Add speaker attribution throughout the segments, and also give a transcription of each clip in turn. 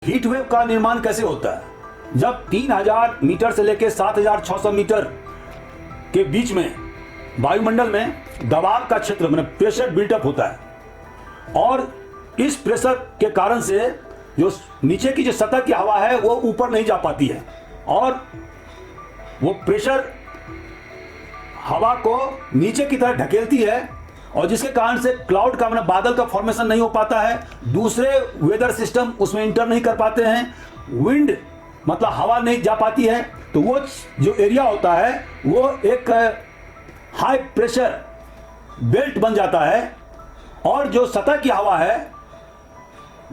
Speaker 1: Heat wave का निर्माण कैसे होता है? जब 3000 मीटर से लेकर 7600 मीटर के बीच में वायुमंडल में दबाव का क्षेत्र मतलब प्रेशर बिल्टअप होता है और इस प्रेशर के कारण से जो नीचे की जो सतह की हवा है वो ऊपर नहीं जा पाती है और वो प्रेशर हवा को नीचे की तरफ ढकेलती है और जिसके कारण से क्लाउड का मतलब बादल का फॉर्मेशन नहीं हो पाता है, दूसरे वेदर सिस्टम उसमें इंटर नहीं कर पाते हैं, विंड मतलब हवा नहीं जा पाती है। तो वो जो एरिया होता है वो एक हाई प्रेशर बेल्ट बन जाता है और जो सतह की हवा है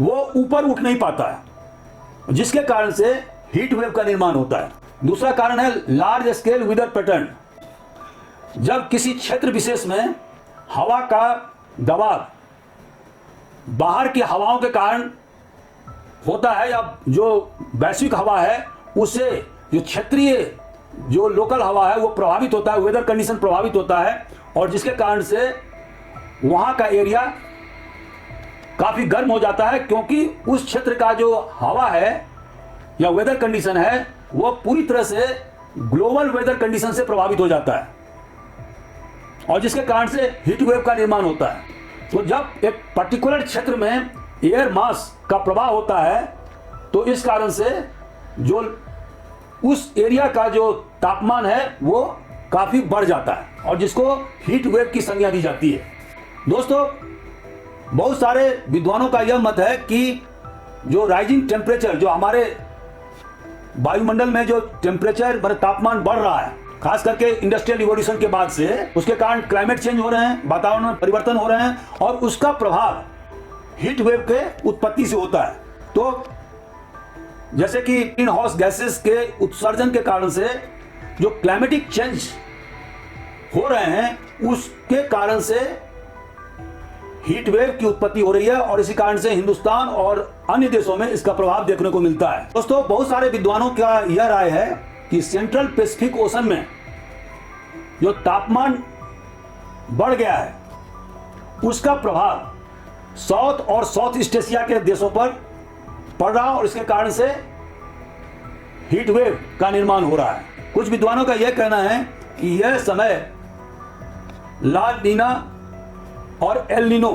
Speaker 1: वो ऊपर उठ नहीं पाता है, जिसके कारण से हीट वेव का निर्माण होता है। दूसरा कारण है लार्ज स्केल वेदर पैटर्न। जब किसी क्षेत्र विशेष में हवा का दबाव बाहर की हवाओं के कारण होता है या जो वैश्विक हवा है उससे जो क्षेत्रीय जो लोकल हवा है वो प्रभावित होता है, वेदर कंडीशन प्रभावित होता है और जिसके कारण से वहाँ का एरिया काफ़ी गर्म हो जाता है, क्योंकि उस क्षेत्र का जो हवा है या वेदर कंडीशन है वो पूरी तरह से ग्लोबल वेदर कंडीशन से प्रभावित हो जाता है और जिसके कारण से हीट वेव का निर्माण होता है। तो जब एक पर्टिकुलर क्षेत्र में एयर मास का प्रभाव होता है तो इस कारण से जो उस एरिया का जो तापमान है वो काफ़ी बढ़ जाता है और जिसको हीट वेव की संज्ञा दी जाती है। दोस्तों, बहुत सारे विद्वानों का यह मत है कि जो राइजिंग टेम्परेचर, जो हमारे वायुमंडल में जो टेम्परेचर मतलब तापमान बढ़ रहा है, खास करके इंडस्ट्रियल रिवॉल्यूशन के बाद से, उसके कारण क्लाइमेट चेंज हो रहे हैं, वातावरण में परिवर्तन हो रहे हैं और उसका प्रभाव हीट वेव के उत्पत्ति से होता है। तो जैसे कि ग्रीन हाउस गैसेस के उत्सर्जन के कारण से जो क्लाइमेटिक चेंज हो रहे हैं उसके कारण से हीट वेव की उत्पत्ति हो रही है और इसी कारण से हिंदुस्तान और अन्य देशों में इसका प्रभाव देखने को मिलता है। दोस्तों, बहुत सारे विद्वानों का यह राय है कि सेंट्रल पैसिफिक ओशन में जो तापमान बढ़ गया है उसका प्रभाव साउथ और साउथ ईस्ट एशिया के देशों पर पड़ रहा है और इसके कारण से हीट वेव का निर्माण हो रहा है। कुछ विद्वानों का यह कहना है कि यह समय ला नीना और एल नीनो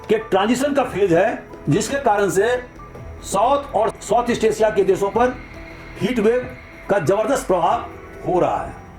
Speaker 1: के ट्रांजिशन का फेज है, जिसके कारण से साउथ और साउथ ईस्ट एशिया के देशों पर हीट वेव का जबरदस्त प्रभाव हो रहा है।